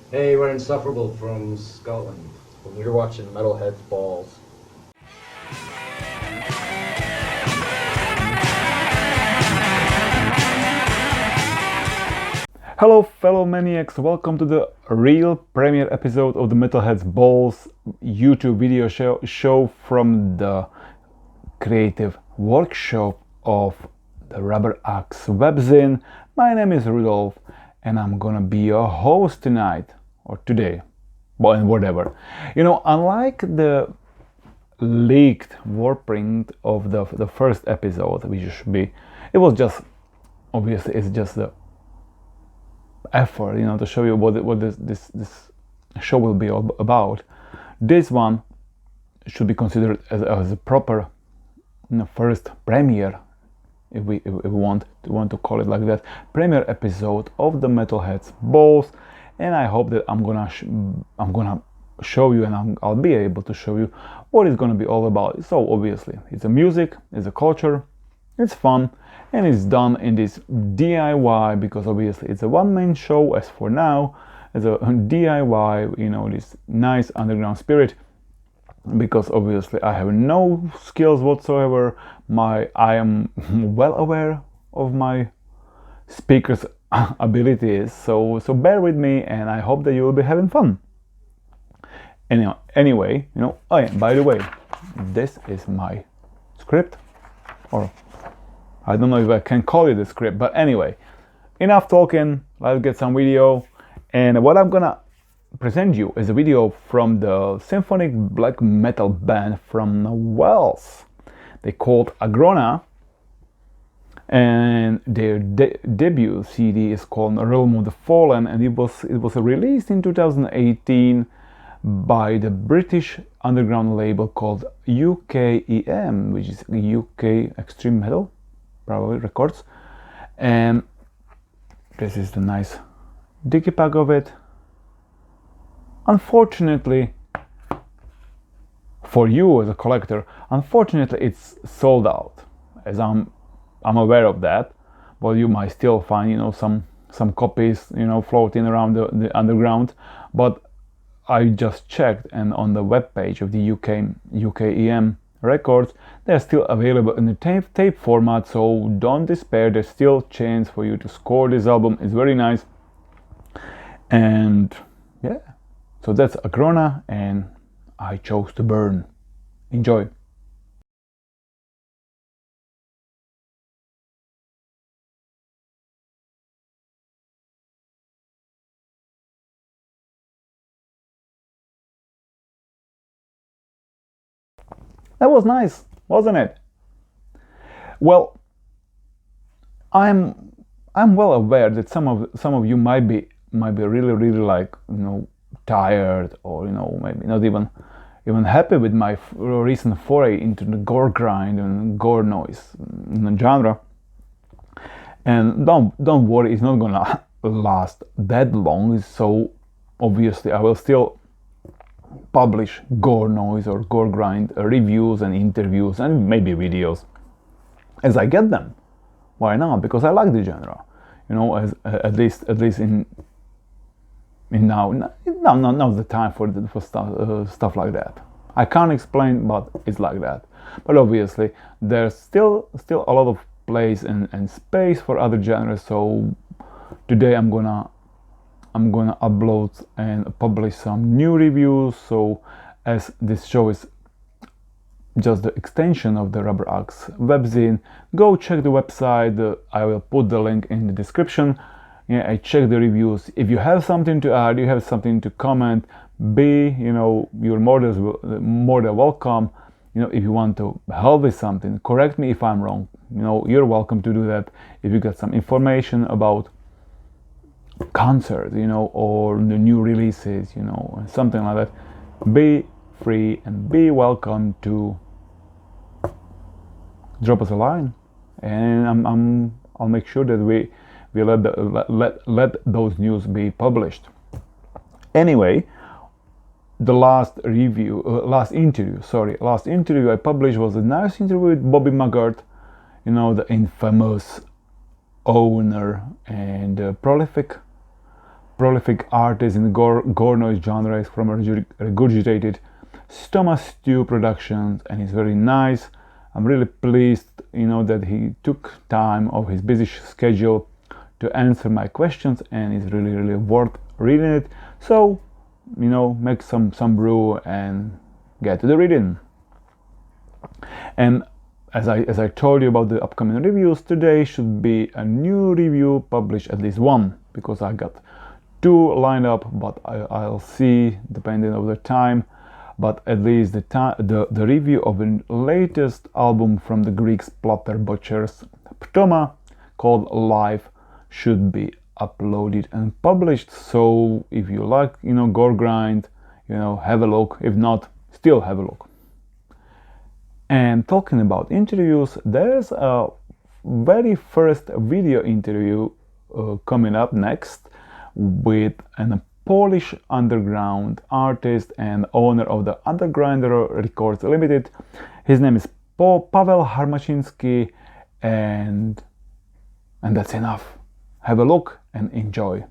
Hey, we're Insufferable from Scotland. And you're watching Metalhead's Balls. Hello, fellow maniacs, welcome to the real premiere episode of the Metalhead's Balls YouTube video show from the creative workshop of the Rubber Axe webzine. My name is Rudolf and I'm gonna be your host tonight or today, well, and whatever. Unlike the leaked warprint of the first episode, which should be, it was just obviously it's just the effort, to show you what this show will be all about. This one should be considered as a proper, first premiere, if we want to call it like that, premiere episode of the Metalhead's Balls. And I hope that I'm gonna show you, and I'll be able to show you what it's gonna be all about. So obviously, it's a music, it's a culture, it's fun, and it's done in this DIY, because obviously it's a one-man show as for now, as a DIY, this nice underground spirit, because obviously I have no skills whatsoever. I am well aware of my speaker's abilities, so bear with me, and I hope that you will be having fun. Anyway, oh yeah, by the way, this is my script, or I don't know if I can call it a script, but anyway, enough talking, let's get some video. And what I'm gonna present you is a video from the symphonic black metal band from Wales. They called Agrona, and their debut CD is called Realm of the Fallen, and it was released in 2018 by the British underground label called UKEM, which is UK Extreme Metal, probably records. And this is the nice digipack of it. Unfortunately for you as a collector, unfortunately it's sold out, as I'm aware of that, but you might still find some copies floating around the underground. But I just checked, and on the webpage of the UKEM records, they're still available in the tape format, so don't despair, there's still chance for you to score this album. It's very nice. And yeah, so that's Agrona, and I chose to burn. Enjoy. That was nice, wasn't it? Well, I'm well aware that some of you might be really like tired, or maybe not even happy with my recent foray into the gore grind and gore noise genre. And don't worry, it's not gonna last that long. So obviously I will still publish gore noise or gore grind reviews and interviews and maybe videos as I get them. Why not? Because I like the genre, as at least in now the time for stuff like that. I can't explain, but it's like that. But obviously there's still a lot of place and space for other genres. So today I'm gonna upload and publish some new reviews. So as this show is just the extension of the Rubber Axe webzine, go check the website. I will put the link in the description. Yeah, I check the reviews. If you have something to add, you have something to comment, you're more than welcome. If you want to help with something, correct me if I'm wrong. You're welcome to do that. If you got some information about concerts, or the new releases, something like that, be free and be welcome to drop us a line, and I'll make sure that we let those news be published. Anyway, the last interview I published was a nice interview with Bobby Maggart, the infamous owner and prolific prolific artist in the gore noise genres from Regurgitated Stoma Stew Productions, and he's very nice. I'm really pleased, that he took time of his busy schedule to answer my questions, and it's really, really worth reading it. So, make some brew and get to the reading. And as I told you about the upcoming reviews, today should be a new review published, at least one, because I got two lined up, but I'll see depending on the time. But at least the review of the latest album from the Greek Splutter Butchers, Ptoma, called Live, should be uploaded and published. So if you like, gore grind, have a look. If not, still have a look. And talking about interviews, there's a very first video interview coming up next with a Polish underground artist and owner of the Undergrinder Records Limited. His name is Paweł Harmacinski, and that's enough. Have a look and enjoy.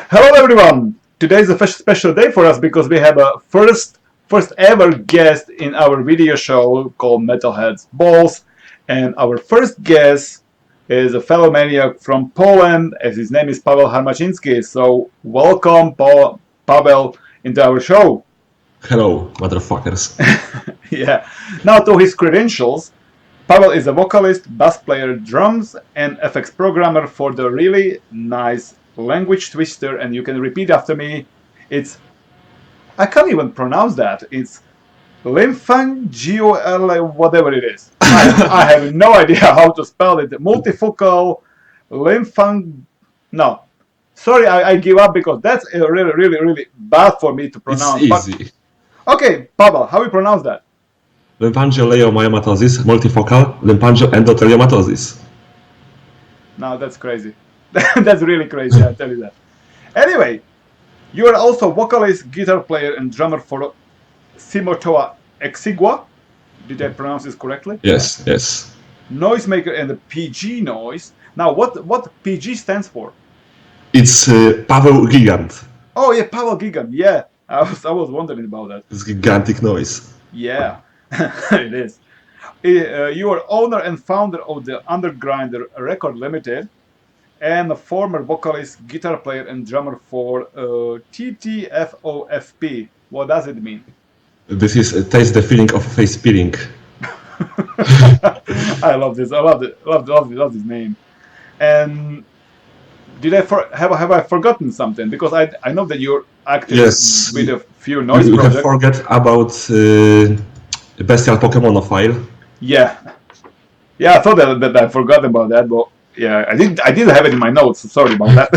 Hello everyone! Today is a special day for us because we have a first ever guest in our video show called Metalhead's Balls, and our first guest is a fellow maniac from Poland, as his name is Paweł Harmacinski. So welcome Paweł into our show. Hello, motherfuckers. Yeah. Now to his credentials. Paweł is a vocalist, bass player, drums, and FX programmer for the really nice Language Twister, and you can repeat after me. I can't even pronounce that. It's Lymphangiola, whatever it is. I have no idea how to spell it. Multifocal No. Sorry, I give up because that's really, really, really bad for me to pronounce. It's easy. Okay, Paweł, how we pronounce that? Lymphangioleuomyomatosis, multifocal lymphangoendotheliomatosis. No, that's crazy. That's really crazy, I tell you that. Anyway, you are also vocalist, guitar player, and drummer for Simotoa Exigua. Did I pronounce this correctly? Yes, yes. Noisemaker and the PG Noise. Now, what PG stands for? It's Paweł Gigant. Oh yeah, Paweł Gigant. Yeah, I was wondering about that. It's gigantic noise. Yeah, it is. You are owner and founder of the Undergrinder Record Limited, and a former vocalist, guitar player, and drummer for TTFOFP. What does it mean? This is taste the feeling of face peeling. I love this. I love this name. And did have I forgotten something? Because I know that you're active with a few noise you projects. You can forget about Bestial Pokemonophile. Yeah, I thought that I forgot about that, but yeah, I didn't have it in my notes. Sorry about that.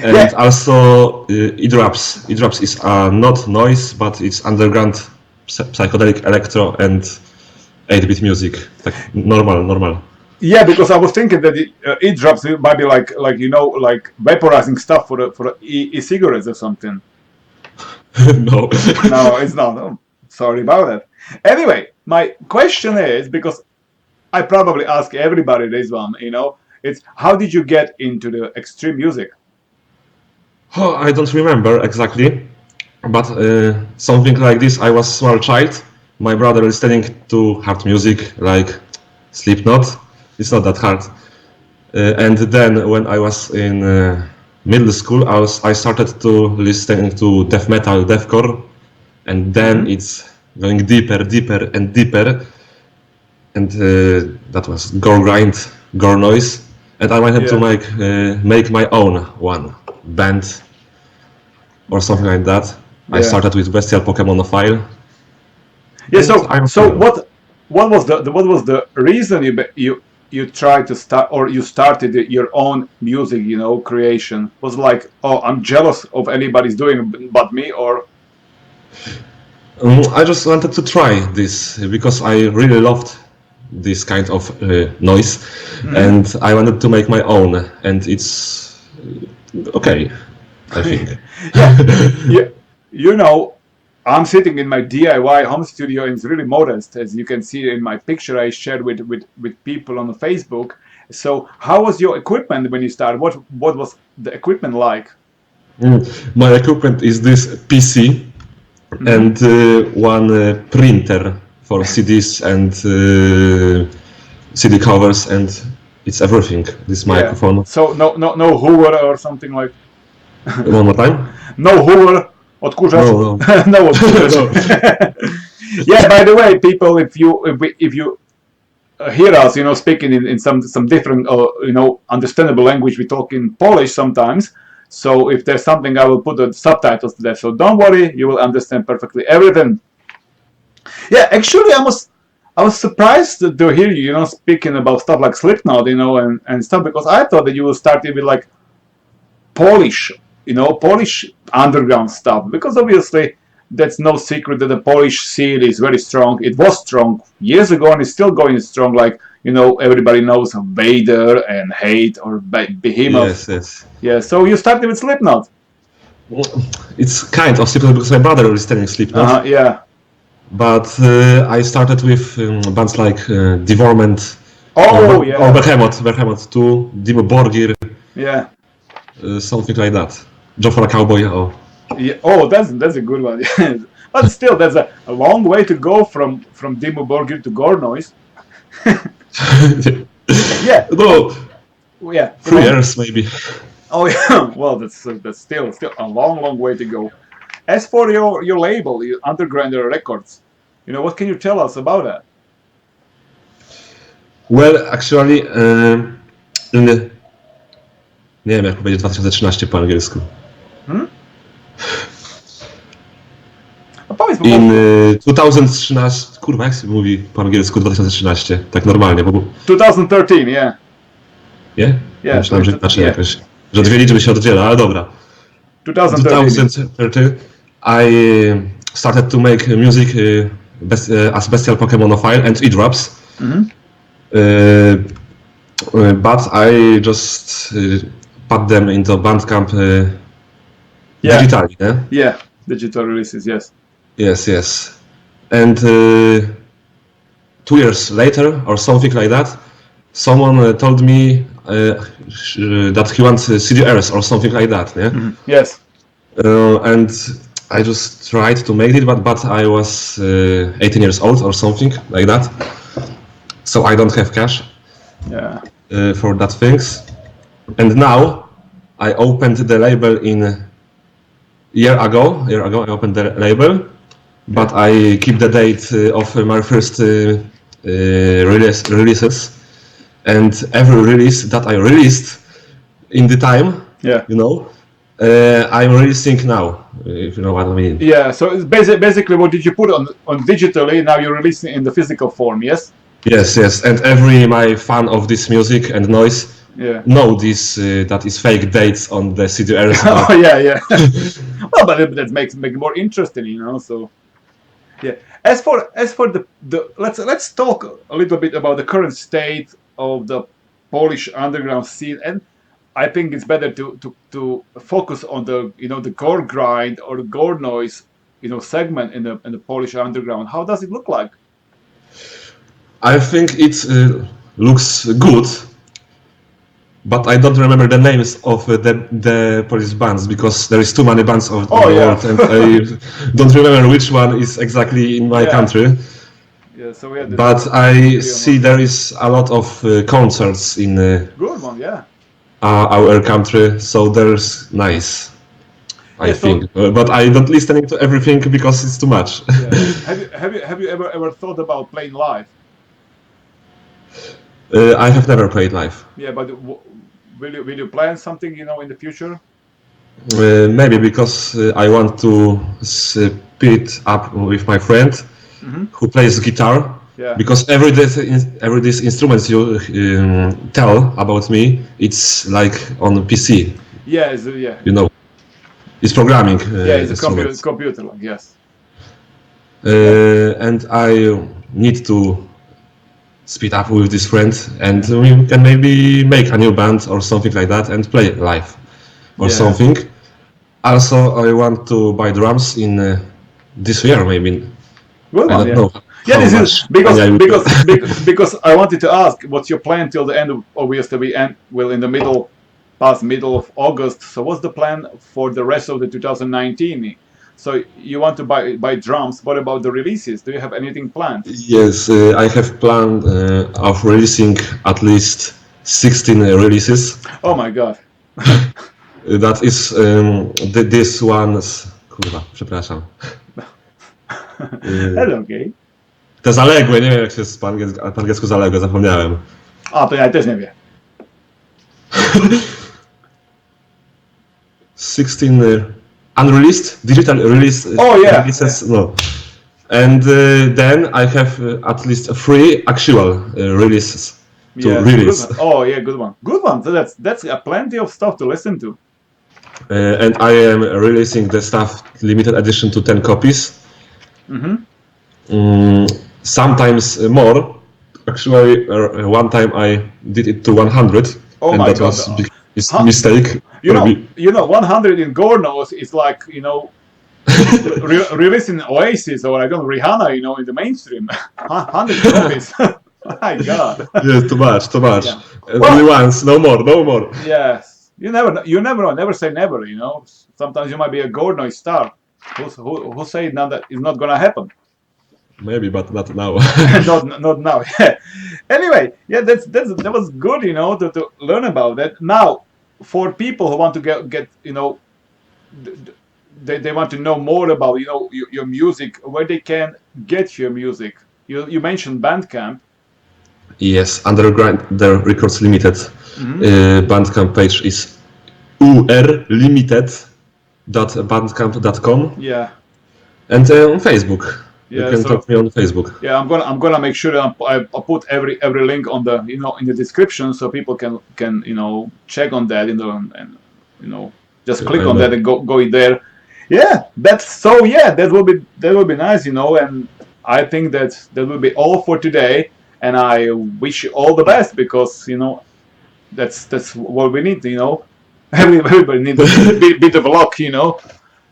And also E-Drops. E-Drops is not noise, but it's underground psychedelic electro and 8-bit music, like normal. Yeah, because I was thinking that E-Drops might be like vaporizing stuff for e-cigarettes or something. No, it's not. Oh, sorry about that. Anyway, my question is, because I probably ask everybody this one, it's how did you get into the extreme music? Oh, I don't remember exactly, but something like this. I was a small child. My brother listening to hard music like Slipknot. It's not that hard. And then when I was in middle school, I started to listen to death metal, deathcore, and then it's going deeper, deeper, and deeper. And that was gore grind, gore noise, and I wanted to make my own one band or something like that. I started with Bestial Pokemonophile. Yeah. So what was the reason you tried to start, or you started your own music, creation? Was like, oh, I'm jealous of anybody's doing but me, or I just wanted to try this because I really loved this kind of noise, and I wanted to make my own, and it's okay, I think. yeah. I'm sitting in my DIY home studio, and it's really modest, as you can see in my picture I shared with people on Facebook. So how was your equipment when you started? What was the equipment like? My equipment is this PC and one printer for CDs and CD covers, and it's everything. This microphone. So no Hoover or something like. One more time. No Hoover. Odkurzacz? No. No odkurzacz. Yeah. By the way, people, if you hear us, speaking in some different, understandable language, we talk in Polish sometimes. So if there's something, I will put the subtitles to that. So don't worry, you will understand perfectly everything. Yeah, actually, I was surprised to hear you, speaking about stuff like Slipknot, and stuff, because I thought that you will start with like Polish underground stuff, because obviously that's no secret that the Polish scene is very strong. It was strong years ago and it's still going strong. Like, everybody knows Vader and Hate or Behemoth. Yes. Yeah, so you started with Slipknot. It's kind of Slipknot because my brother is telling Slipknot. Yeah. But I started with bands like Devorment, or Behemoth 2, Dimmu Borgir, Yeah. Something like that. Joe for a Cowboy. Oh. Yeah. Oh, that's a good one. But still, there's a long way to go from Dimmu Borgir to Gore Noise. Yeah. No. Yeah. 3 years maybe. Oh yeah. Well, that's still a long way to go. As for your label, your Underground Records, what can you tell us about that? Well, actually, nie wiem jak powiedzieć 2013 po angielsku. In 2013, kurwa, jak się mówi po angielsku 2013, tak normalnie, bo... 2013, yeah. Nie? Yeah, myślałem, że inaczej jakoś, że dwie liczby się oddziela, ale dobra. 2013, I started to make music as Bestial Pokemonophile and E-Drops. But I just put them into Bandcamp digitally, yeah? Yeah, digital releases, yes. Yes. And 2 years later, or something like that, someone told me that he wants CDRs or something like that, yeah? Yes. And I just tried to make it, but I was 18 years old or something like that. So I don't have cash for that things. And now I opened the label a year ago I opened the label, but I keep the date of my first releases, and every release that I released in the time, I'm releasing now, if you know what I mean. Yeah, so it's basically what did you put on digitally, now you're releasing in the physical form, yes? Yes, and every my fan of this music and noise know this that is fake dates on the CDRs. Oh yeah. Well, but that makes it more interesting, so yeah. As for the let's talk a little bit about the current state of the Polish underground scene, and I think it's better to focus on the the gore grind or the gore noise segment in the Polish underground. How does it look like? I think it looks good, but I don't remember the names of the Polish bands because there is too many bands of the world, and I don't remember which one is exactly in my country. Yeah, so but I see there is a lot of concerts in. Good one, yeah. our country, so there's nice. I Yeah, so- think, but I don't listening to everything because it's too much. Yeah. Have you ever thought about playing live? I have never played live. Yeah, but will you plan something in the future? Maybe because I want to speed up with my friend who plays guitar. Yeah. Because every these instruments you tell about me, it's like on PC. Yeah, yeah. You know, it's programming Yeah, it's a instruments. computer, like, yes. And I need to speed up with this friend, and we can maybe make a new band or something like that and play live or Yeah. something. Also, I want to buy drums in this year, maybe. Good I one, don't yeah. know. Yeah, how this is much because money I will- because I wanted to ask, what's your plan till the end of, obviously we end well in the middle of August. So what's the plan for the rest of the 2019? So you want to buy drums. What about the releases? Do you have anything planned? Yes, I have planned of releasing at least 16 releases. Oh my god. That is this one's. Kurwa, przepraszam. That's okay. Te zaległe, nie wiem jak się po angielsku zaległe, zapomniałem. A, to ja też nie wiem. 16 unreleased, digital release Oh, yeah, releases, no. And then I have at least 3 actual releases to Yeah, release. good one. Oh yeah, good one. Good one. So that's plenty of stuff to listen to. And I am releasing the stuff limited edition to 10 copies. Sometimes more. Actually, one time I did it to 100, Oh and my that God. was a big Huh? mistake. You know, Maybe. 100 in Gornos is like, releasing Oasis or I don't know, Rihanna, in the mainstream. 100 copies. My God. Yeah, too much. Yeah. Only once, no more. Yes. You never know. Never say never, Sometimes you might be a Gorno star. Who say now that is not gonna happen? Maybe, but not now. not now. Anyway, yeah, that was good, to learn about that. Now, for people who want to get they want to know more about your music, where they can get your music. You mentioned Bandcamp. Yes, Underground the Records Limited Bandcamp page is urlimited.bandcamp.com, Yeah. and on Facebook. Yeah, You can so- talk to me on Facebook. Yeah, I'm gonna make sure that I put every link on the in the description so people can check on that and just click on that and go in there. Yeah, that will be nice, and I think that will be all for today. And I wish you all the best because that's what we need. Everybody needs a bit of luck.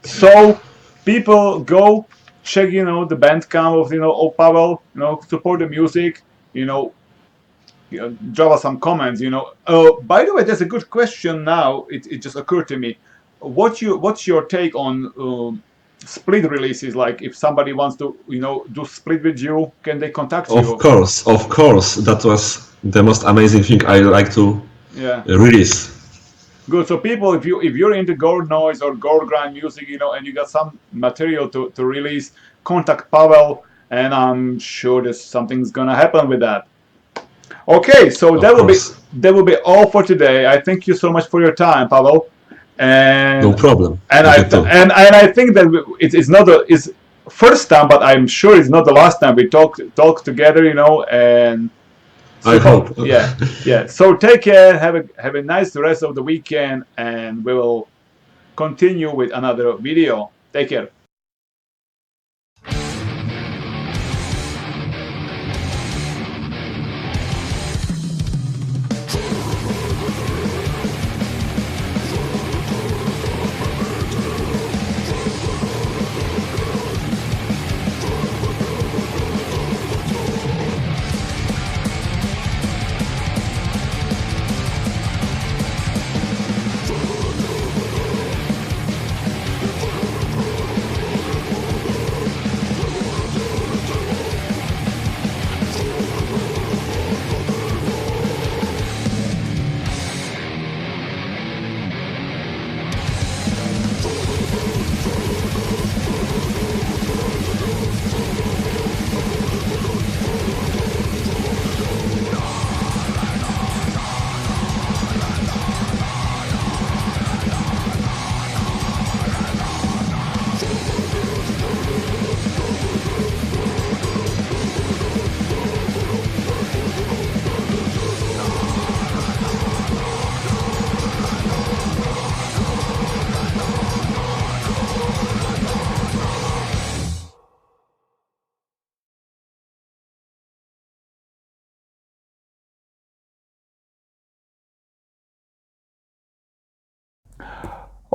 So people go check the Bandcamp of Pavel. Support the music. Drop us some comments. By the way, there's a good question now. It just occurred to me. What's your take on split releases? Like if somebody wants to do split with you, can they contact you? Of course. That was the most amazing thing I like to Yeah. release. Good. So people, if you're into gore noise or gore grind music, and you got some material to release, contact Pavel, and I'm sure that something's gonna happen with that. Okay, so Of that course. will be all for today. I thank you so much for your time, Pavel. And No problem. and You too. I think that it's not it's first time, but I'm sure it's not the last time we talk together, and so I hope. yeah. So take care, have a nice rest of the weekend, and we will continue with another video. Take care.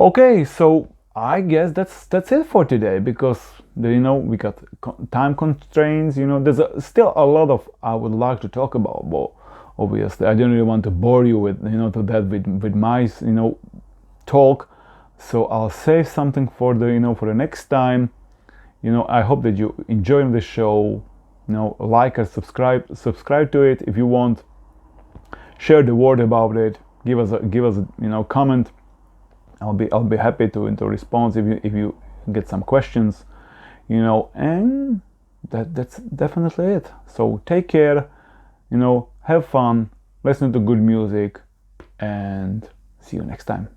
Okay, so I guess that's it for today, because we got time constraints. There's still a lot of I would like to talk about, but obviously I don't really want to bore you with with my talk. So I'll save something for the next time. I hope that you enjoy the show. Like and subscribe to it if you want. Share the word about it. Give us a comment. I'll be happy to respond if you get some questions, and that's definitely it. So take care, have fun, listen to good music, and see you next time.